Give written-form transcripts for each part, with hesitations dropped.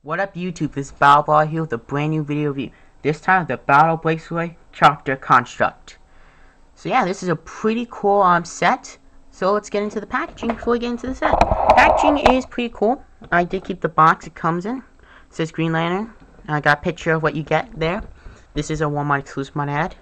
What up YouTube, this is Battle here with a brand new video review. This time the Battle BREAKEOUTS COPTER Construct. So yeah, this is a pretty cool set. So let's get into the packaging before we get into the set. Packaging is pretty cool. I did keep the box it comes in. It says Green Lantern. I got a picture of what you get there. This is a Walmart exclusive might add.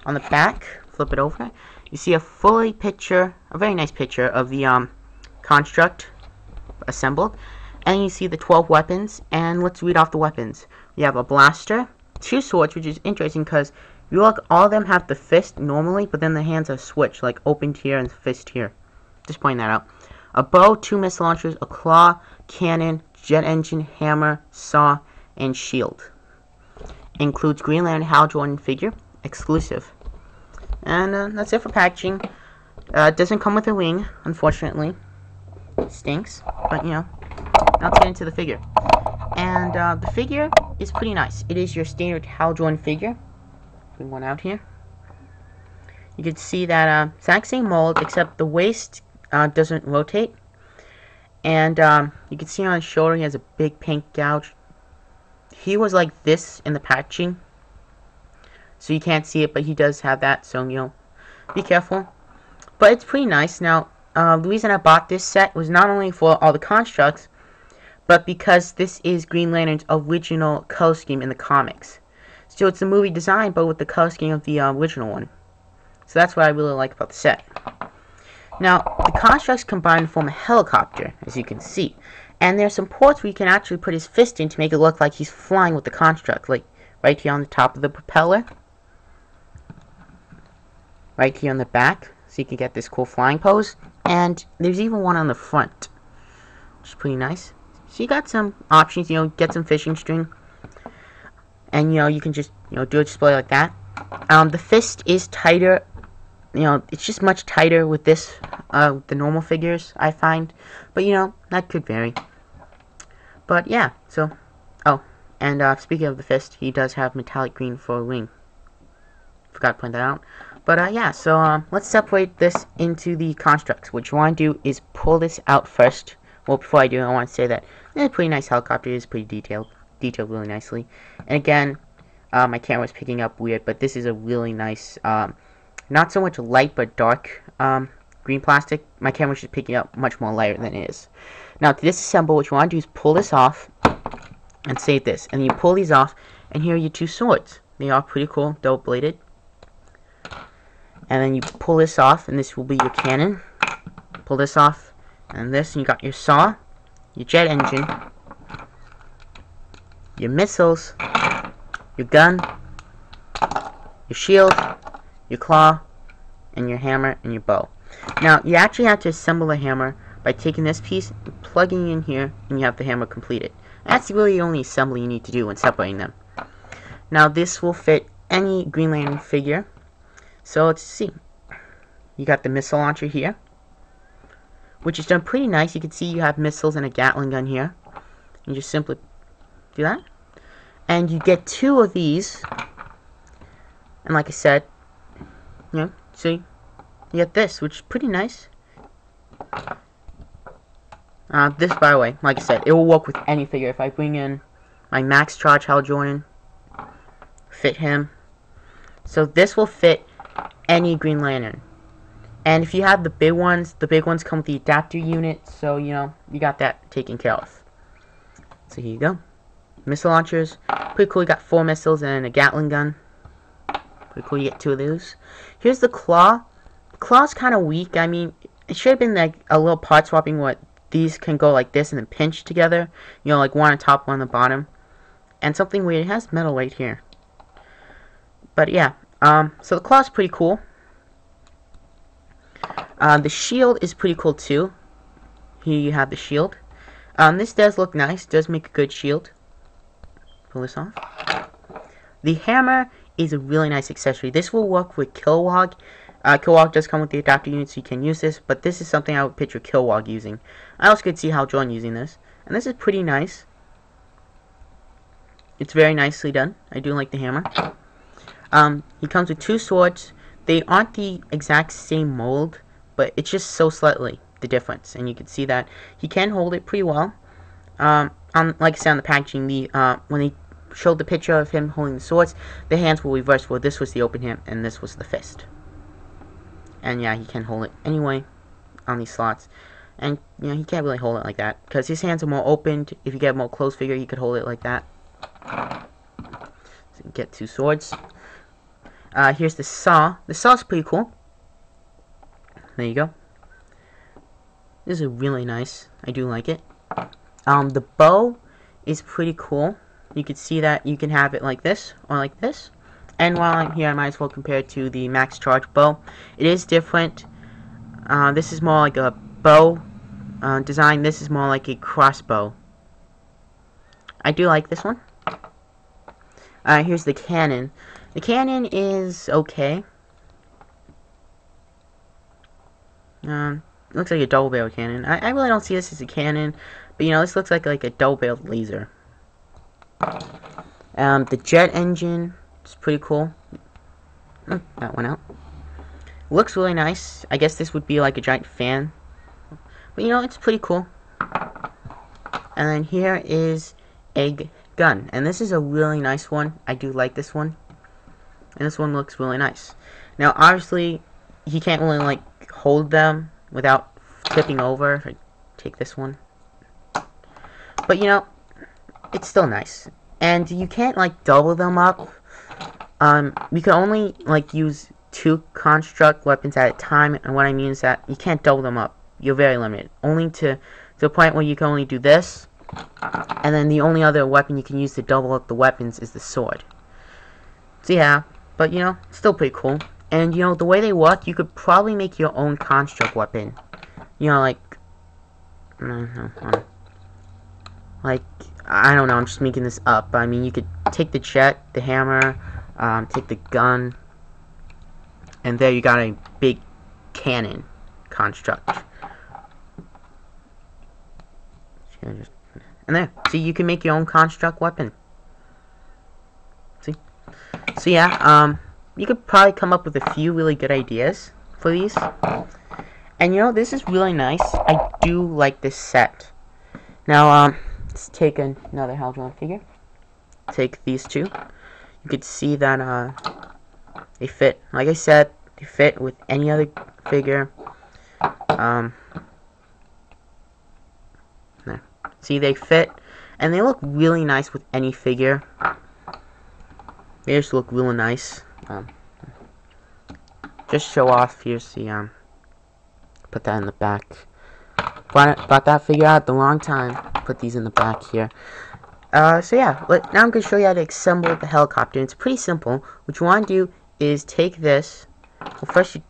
On the back, flip it over, you see a very nice picture of the construct assembled. And you see the 12 weapons, and let's read off the weapons. We have a blaster, 2 swords, which is interesting because you look, all of them have the fist normally, but then the hands are switched, like opened here and fist here. Just pointing that out. A bow, 2 missile launchers, a claw, cannon, jet engine, hammer, saw, and shield. Includes Green Lantern Hal Jordan figure, exclusive. And that's it for packaging. It doesn't come with a wing, unfortunately. It stinks, but you know. Now let's get into the figure. And the figure is pretty nice. It is your standard Hal Jordan figure. Bring one out here. You can see that exact same mold, except the waist doesn't rotate. And you can see on his shoulder he has a big pink gouge. He was like this in the packaging, so you can't see it, but he does have that, so you know, be careful. But it's pretty nice. Now, the reason I bought this set was not only for all the constructs, but because this is Green Lantern's original color scheme in the comics. So it's a movie design, but with the color scheme of the original one. So that's what I really like about the set. Now, the constructs combine to form a helicopter, as you can see. And there's some ports where you can actually put his fist in to make it look like he's flying with the construct. Like, right here on the top of the propeller. Right here on the back, so you can get this cool flying pose. And there's even one on the front, which is pretty nice. So you got some options, you know, get some fishing string. And, you know, you can just, you know, do a display like that. The fist is tighter. You know, it's just much tighter with this, the normal figures, I find. But, you know, that could vary. But, yeah, so, oh, and speaking of the fist, he does have metallic green for a wing. Forgot to point that out. But, yeah, so, let's separate this into the constructs. What you want to do is pull this out first. Well, before I do, I want to say that it's a pretty nice helicopter. It is pretty detailed really nicely. And again, my camera's picking up weird, but this is a really nice, not so much light, but dark green plastic. My camera's just picking up much more lighter than it is. Now, to disassemble, what you want to do is pull this off and save this. And then you pull these off, and here are your 2 swords. They are pretty cool, double-bladed. And then you pull this off, and this will be your cannon. Pull this off. And this, and you got your saw, your jet engine, your missiles, your gun, your shield, your claw, and your hammer, and your bow. Now, you actually have to assemble the hammer by taking this piece, and plugging in here, and you have the hammer completed. That's really the only assembly you need to do when separating them. Now, this will fit any Green Lantern figure. So, let's see. You got the missile launcher here, which is done pretty nice. You can see you have missiles and a Gatling gun here. You just simply do that. And you get 2 of these. And like I said, you know, see, you get this, which is pretty nice. This, by the way, like I said, it will work with any figure. If I bring in my Max Charge Hal Jordan, fit him. So this will fit any Green Lantern. And if you have the big ones come with the adapter unit, so, you know, you got that taken care of. So here you go. Missile launchers. Pretty cool. You got 4 missiles and a Gatling gun. Pretty cool. You get 2 of those. Here's the claw. The claw's kind of weak. I mean, it should have been like a little part swapping what these can go like this and then pinch together. You know, like one on top, one on the bottom. And something weird, it has metal right here. But yeah, so the claw's pretty cool. The shield is pretty cool too. Here you have the shield. This does look nice. Does make a good shield. Pull this off. The hammer is a really nice accessory. This will work with Kilowog. Kilowog does come with the adapter unit, so you can use this. But this is something I would picture Kilowog using. I also could see Hal Jordan using this. And this is pretty nice. It's very nicely done. I do like the hammer. He comes with 2 swords. They aren't the exact same mold, but it's just so slightly the difference, and you can see that he can hold it pretty well. like I said on the packaging, when they showed the picture of him holding the swords, the hands were reversed. Well, this was the open hand, and this was the fist. And yeah, he can hold it anyway on these slots. And you know, he can't really hold it like that because his hands are more opened. If you get a more close figure, he could hold it like that. So you get 2 swords. Here's the saw. The saw's pretty cool. There you go. This is really nice. I do like it. The bow is pretty cool. You can see that you can have it like this or like this. And while I'm here, I might as well compare it to the max charge bow. It is different. This is more like a bow design. This is more like a crossbow. I do like this one. Here's the cannon. The cannon is okay. Looks like a double-barreled cannon. I really don't see this as a cannon, but you know, this looks like a double-barreled laser. The jet engine is pretty cool. That went out. Looks really nice. I guess this would be like a giant fan, but you know, it's pretty cool. And then here is a gun, and this is a really nice one. I do like this one, and this one looks really nice. Now, obviously, he can't really like hold them without tipping over. If I take this one, but you know, it's still nice. And you can't like double them up. You can only like use 2 construct weapons at a time, and what I mean is that you can't double them up. You're very limited, only to the point where you can only do this, and then the only other weapon you can use to double up the weapons is the sword. So yeah, but you know, still pretty cool. And you know, the way they work, you could probably make your own construct weapon. You know, like I don't know, I'm just making this up. I mean, you could take the jet, the hammer, take the gun, and there you got a big cannon construct. And there, see, you can make your own construct weapon. See? So yeah, you could probably come up with a few really good ideas for these. And you know, this is really nice. I do like this set. Now, let's take another Hal Jordan figure. Take these 2. You could see that they fit. Like I said, they fit with any other figure. There. See, they fit, and they look really nice with any figure. They just look really nice. Just show off. Here's the put that in the back. Bought that figure out at the wrong time. Put these in the back here. So yeah, now I'm going to show you how to assemble the helicopter. It's pretty simple. What you want to do is take this. Well, first you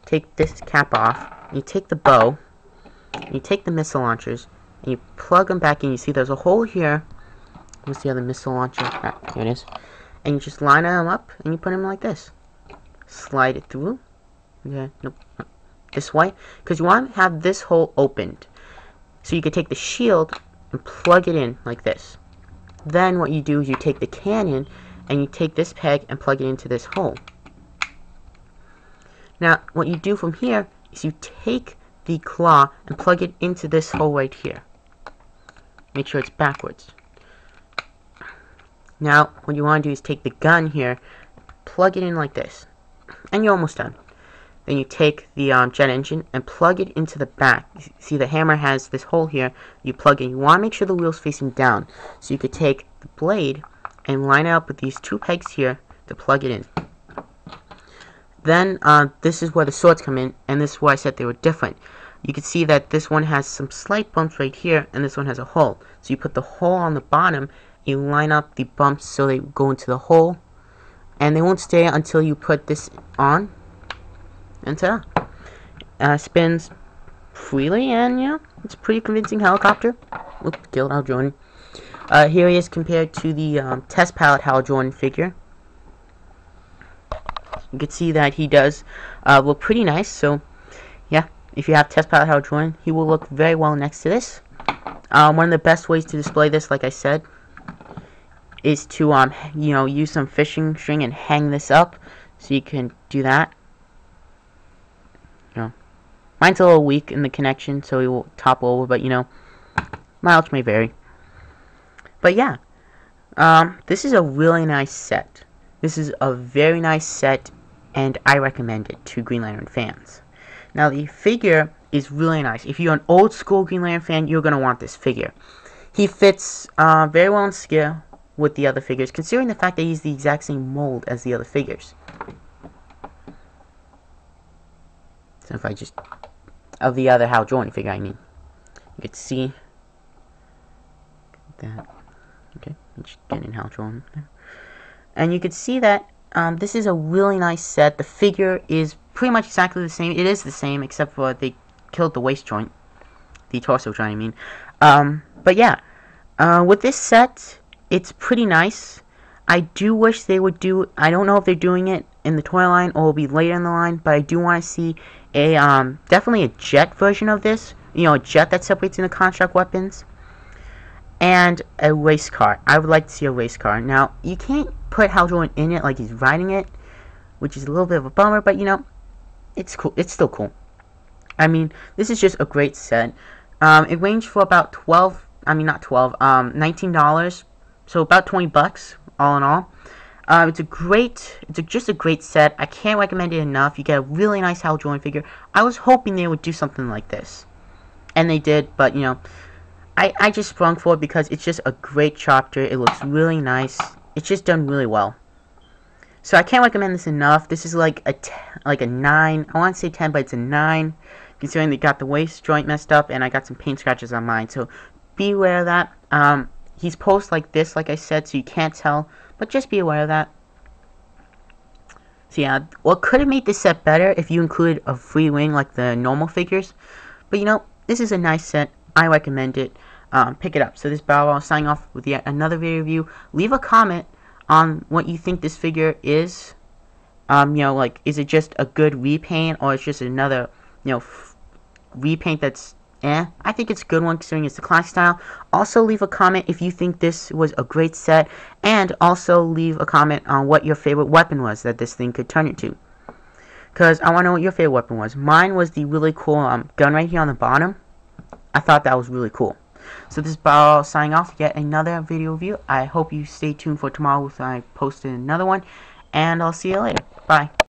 take this cap off. You take the bow. You take the missile launchers. And you plug them back in. You see there's a hole here. Where's the other missile launcher? Here it is. And you just line them up and you put them like this. Slide it through. Okay, nope. This way. Because you want to have this hole opened. So you can take the shield and plug it in like this. Then what you do is you take the cannon and you take this peg and plug it into this hole. Now what you do from here is you take the claw and plug it into this hole right here. Make sure it's backwards. Now what you want to do is take the gun here, plug it in like this, and you're almost done. Then you take the jet engine and plug it into the back. See, the hammer has this hole here. You plug in. You want to make sure the wheel's facing down. So you could take the blade and line it up with these 2 pegs here to plug it in. Then this is where the swords come in, and this is why I said they were different. You can see that this one has some slight bumps right here, and this one has a hole. So you put the hole on the bottom, you line up the bumps so they go into the hole, and they won't stay until you put this on. And ta-da. Spins freely, and yeah, it's a pretty convincing helicopter. Oops, killed Hal Jordan. Here he is compared to the test pilot Hal Jordan figure. You can see that he does look pretty nice. So yeah, if you have test pilot Hal Jordan, he will look very well next to this. One of the best ways to display this, like I said, is to you know, use some fishing string and hang this up, so you can do that. You know, mine's a little weak in the connection, so it will topple over, but you know, Mileage may vary. But yeah, this is a really nice set. This is a very nice set, and I recommend it to Green Lantern fans. Now, the figure is really nice. If you're an old school Green Lantern fan, you're going to want this figure. He fits very well in scale with the other figures, considering the fact that he's the exact same mold as the other figures. So if I just... of the other Hal Jordan figure, I mean. You can see that. Okay, just getting Hal Jordan there. And you can see that this is a really nice set. The figure is pretty much exactly the same. It is the same, except for they killed the waist joint. The torso joint, I mean. But yeah, with this set, it's pretty nice. I do wish they would do... I don't know if they're doing it in the toy line or will be later in the line, but I do want to see a definitely a jet version of this. You know, a jet that separates into construct weapons. And a race car. I would like to see a race car. Now, you can't put Hal Jordan in it like he's riding it, which is a little bit of a bummer, but you know, it's cool. It's still cool. I mean, this is just a great set. It ranged for about $19, so about 20 bucks all in all. It's just a great set. I can't recommend it enough. You get a really nice Hal Jordan figure. I was hoping they would do something like this, and they did, but you know, I just sprung for it because it's just a great chopper. It looks really nice. It's just done really well. So I can't recommend this enough. This is like a 9. I want to say 10, but it's a 9. Considering they got the waist joint messed up, and I got some paint scratches on mine. So be aware of that. He's posed like this, like I said, so you can't tell. But just be aware of that. So yeah, well, could have made this set better if you included a free wing like the normal figures. But you know, this is a nice set. I recommend it. Pick it up. So this Battle is signing off with yet another video review. Leave a comment on what you think this figure is. You know, like, is it just a good repaint, or it's just another, you know, repaint that's I think it's a good one considering it's the classic style. Also leave a comment if you think this was a great set, and also leave a comment on what your favorite weapon was that this thing could turn into. Because I want to know what your favorite weapon was. Mine was the really cool gun right here on the bottom. I thought that was really cool. So this is Battle signing off. Yet another video review. I hope you stay tuned for tomorrow when I post another one. And I'll see you later. Bye.